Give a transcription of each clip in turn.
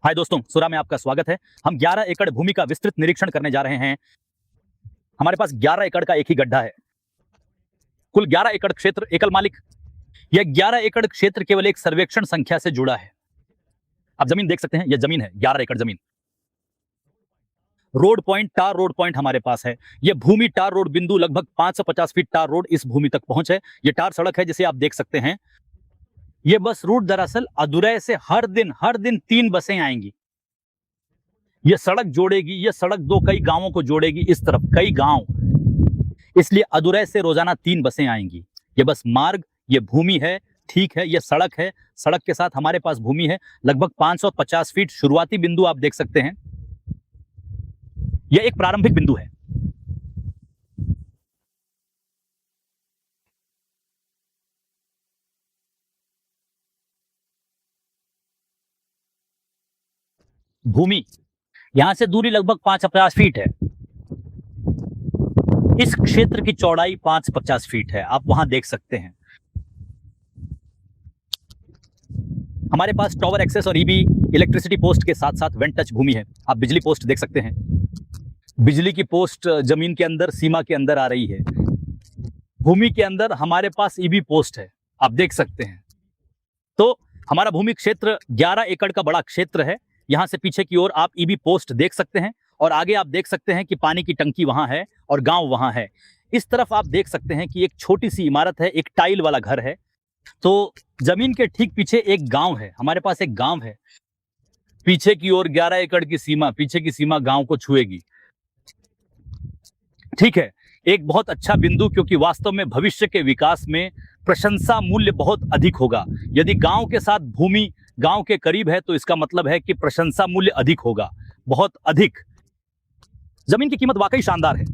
हाय दोस्तों, सुरा में आपका स्वागत है। हम 11 एकड़ भूमि का विस्तृत निरीक्षण करने जा रहे हैं। हमारे पास 11 एकड़ का एक ही गड्ढा है। कुल 11 एकड़ क्षेत्र एकल मालिक। यह 11 एकड़ क्षेत्र केवल एक सर्वेक्षण संख्या से जुड़ा है। आप जमीन देख सकते हैं, यह जमीन है, 11 एकड़ जमीन। रोड पॉइंट, टार रोड पॉइंट हमारे पास है। यह भूमि टार रोड बिंदु लगभग 550 फीट टार रोड इस भूमि तक पहुंच है। यह टार सड़क है जिसे आप देख सकते हैं। यह बस रूट दरअसल अदुरै से हर दिन 3 बसें आएंगी। यह सड़क जोड़ेगी, यह सड़क कई गांवों को जोड़ेगी, इस तरफ कई गांव, इसलिए अदुरै से रोजाना 3 बसें आएंगी। यह बस मार्ग, यह भूमि है, ठीक है, यह सड़क है। सड़क के साथ हमारे पास भूमि है लगभग 550 फीट। शुरुआती बिंदु आप देख सकते हैं, यह एक प्रारंभिक बिंदु है। भूमि यहां से दूरी लगभग 550 फीट है। इस क्षेत्र की चौड़ाई 550 फीट है, आप वहां देख सकते हैं। हमारे पास टावर एक्सेस और ईबी इलेक्ट्रिसिटी पोस्ट के साथ साथ वेंट टच भूमि है। आप बिजली पोस्ट देख सकते हैं। बिजली की पोस्ट जमीन के अंदर, सीमा के अंदर आ रही है। भूमि के अंदर हमारे पास ईबी पोस्ट है, आप देख सकते हैं। तो हमारा भूमि क्षेत्र 11 एकड़ का बड़ा क्षेत्र है। यहां से पीछे की ओर आप ईबी पोस्ट देख सकते हैं और आगे आप देख सकते हैं कि पानी की टंकी वहां है और गांव वहां है। इस तरफ आप देख सकते हैं कि एक छोटी सी इमारत है, एक टाइल वाला घर है। तो जमीन के ठीक पीछे एक गांव है, हमारे पास एक गांव है। पीछे की ओर 11 एकड़ की सीमा, पीछे की सीमा गांव को छुएगी। ठीक है, एक बहुत अच्छा बिंदु, क्योंकि वास्तव में भविष्य के विकास में प्रशंसा मूल्य बहुत अधिक होगा। यदि गांव के साथ भूमि गांव के करीब है तो इसका मतलब है कि प्रशंसा मूल्य अधिक होगा, बहुत अधिक। जमीन की कीमत वाकई शानदार है।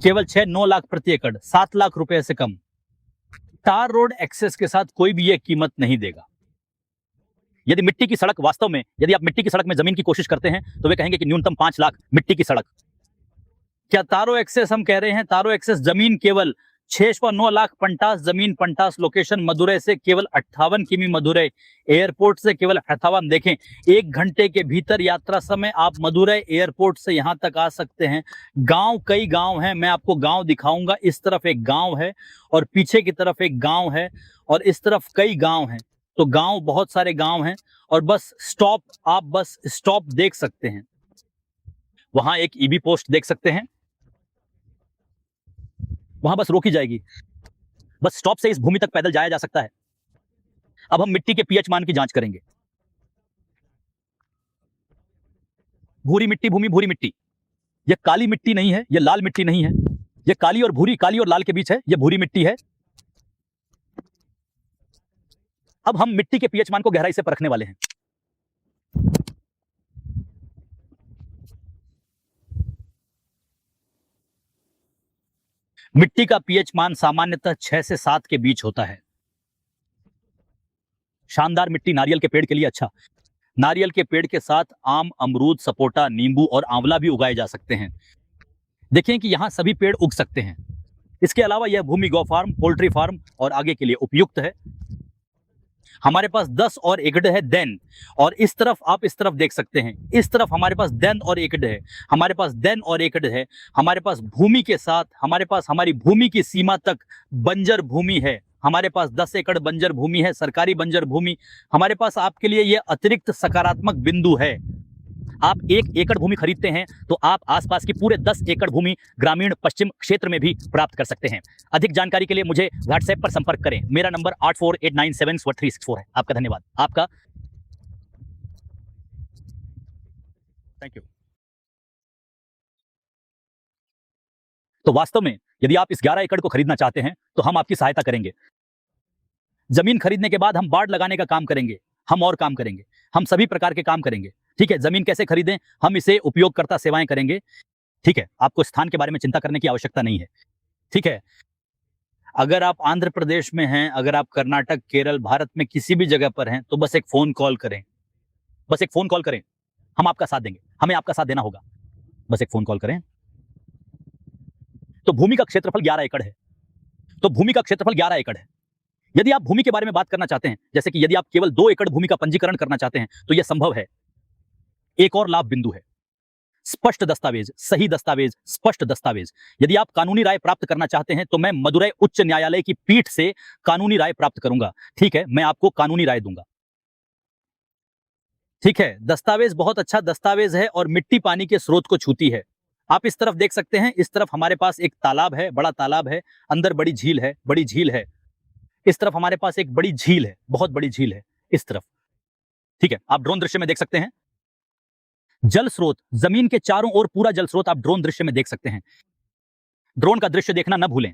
केवल 6-9 लाख प्रति एकड़, 7 लाख रुपए से कम। टार रोड एक्सेस के साथ कोई भी यह कीमत नहीं देगा। यदि मिट्टी की सड़क, वास्तव में यदि आप मिट्टी की सड़क में जमीन की कोशिश करते हैं तो वे कहेंगे कि न्यूनतम 5 लाख मिट्टी की सड़क। क्या तारो एक्सेस हम कह रहे हैं? तारो एक्सेस जमीन केवल 6-9 लाख। पंटास जमीन, पंटास लोकेशन मदुरै से केवल 58 किमी, मदुरै एयरपोर्ट से केवल 58। देखें, 1 घंटे के भीतर यात्रा समय आप मदुरै एयरपोर्ट से यहां तक आ सकते हैं। गांव, कई गांव हैं, मैं आपको गांव दिखाऊंगा। इस तरफ एक गांव है और पीछे की तरफ एक गांव है और इस तरफ कई गांव हैं। तो गांव, बहुत सारे गांव हैं और बस स्टॉप, आप बस स्टॉप देख सकते हैं। वहां एक ईबी पोस्ट देख सकते हैं, वहां बस रोकी जाएगी। बस स्टॉप से इस भूमि तक पैदल जाया जा सकता है। अब हम मिट्टी के पीएच मान की जांच करेंगे। भूरी मिट्टी, भूमि भूरी मिट्टी। यह काली मिट्टी नहीं है, यह लाल मिट्टी नहीं है। यह काली और भूरी, काली और लाल के बीच है, यह भूरी मिट्टी है। अब हम मिट्टी के पीएच मान को गहराई से परखने वाले हैं। मिट्टी का पीएच मान सामान्यतः 6 से 7 के बीच होता है। शानदार मिट्टी नारियल के पेड़ के लिए अच्छा। नारियल के पेड़ के साथ आम, अमरूद, सपोटा, नींबू और आंवला भी उगाए जा सकते हैं। देखें कि यहां सभी पेड़ उग सकते हैं। इसके अलावा यह भूमि गौ फार्म, पोल्ट्री फार्म और आगे के लिए उपयुक्त है। हमारे पास 10 और एकड़ है देन, और इस तरफ आप इस तरफ देख सकते हैं, इस तरफ हमारे पास देन और एकड़ है। हमारे पास देन और एकड़ है। हमारे पास भूमि के साथ, हमारे पास हमारी भूमि की सीमा तक बंजर भूमि है। हमारे पास 10 एकड़ बंजर भूमि है, सरकारी बंजर भूमि। हमारे पास आपके लिए यह अतिरिक्त सकारात्मक बिंदु है। आप 1 एकड़ भूमि खरीदते हैं तो आप आसपास की पूरे 10 एकड़ भूमि ग्रामीण पश्चिम क्षेत्र में भी प्राप्त कर सकते हैं। अधिक जानकारी के लिए मुझे व्हाट्सएप पर संपर्क करें। मेरा नंबर 848974 है। आपका धन्यवाद। आपका थैंक यू। तो वास्तव में यदि आप इस 11 एकड़ को खरीदना चाहते हैं तो हम आपकी सहायता करेंगे। जमीन खरीदने के बाद हम बाड़ लगाने का काम करेंगे, हम और काम करेंगे, हम सभी प्रकार के काम करेंगे। ठीक है, जमीन कैसे खरीदें, हम इसे उपयोगकर्ता सेवाएं करेंगे। ठीक है, आपको स्थान के बारे में चिंता करने की आवश्यकता नहीं है। ठीक है, अगर आप आंध्र प्रदेश में हैं, अगर आप कर्नाटक, केरल, भारत में किसी भी जगह पर हैं, तो बस एक फोन कॉल करें, बस एक फोन कॉल करें, हम आपका साथ देंगे। हमें आपका साथ देना होगा, बस एक फोन कॉल करें। तो भूमि का क्षेत्रफल 11 एकड़ है। तो भूमि का क्षेत्रफल 11 एकड़ है। यदि आप भूमि के बारे में बात करना चाहते हैं, जैसे कि यदि आप केवल 2 एकड़ भूमि का पंजीकरण करना चाहते हैं, तो यह संभव है। एक और लाभ बिंदु है, स्पष्ट दस्तावेज, सही दस्तावेज, स्पष्ट दस्तावेज। यदि आप कानूनी राय प्राप्त करना चाहते हैं तो मैं मदुरै उच्च न्यायालय की पीठ से कानूनी राय प्राप्त करूंगा। ठीक है, मैं आपको कानूनी राय दूंगा। ठीक है, दस्तावेज बहुत अच्छा दस्तावेज है और मिट्टी पानी के स्रोत को छूती है। आप इस तरफ देख सकते हैं, इस तरफ हमारे पास एक तालाब है, बड़ा तालाब है, अंदर बड़ी झील है, बड़ी झील है। इस तरफ हमारे पास एक बड़ी झील है, बहुत बड़ी झील है इस तरफ। ठीक है, आप ड्रोन दृश्य में देख सकते हैं। जल स्रोत, जमीन के चारों ओर पूरा जल स्रोत आप ड्रोन दृश्य में देख सकते हैं। ड्रोन का दृश्य देखना न भूलें।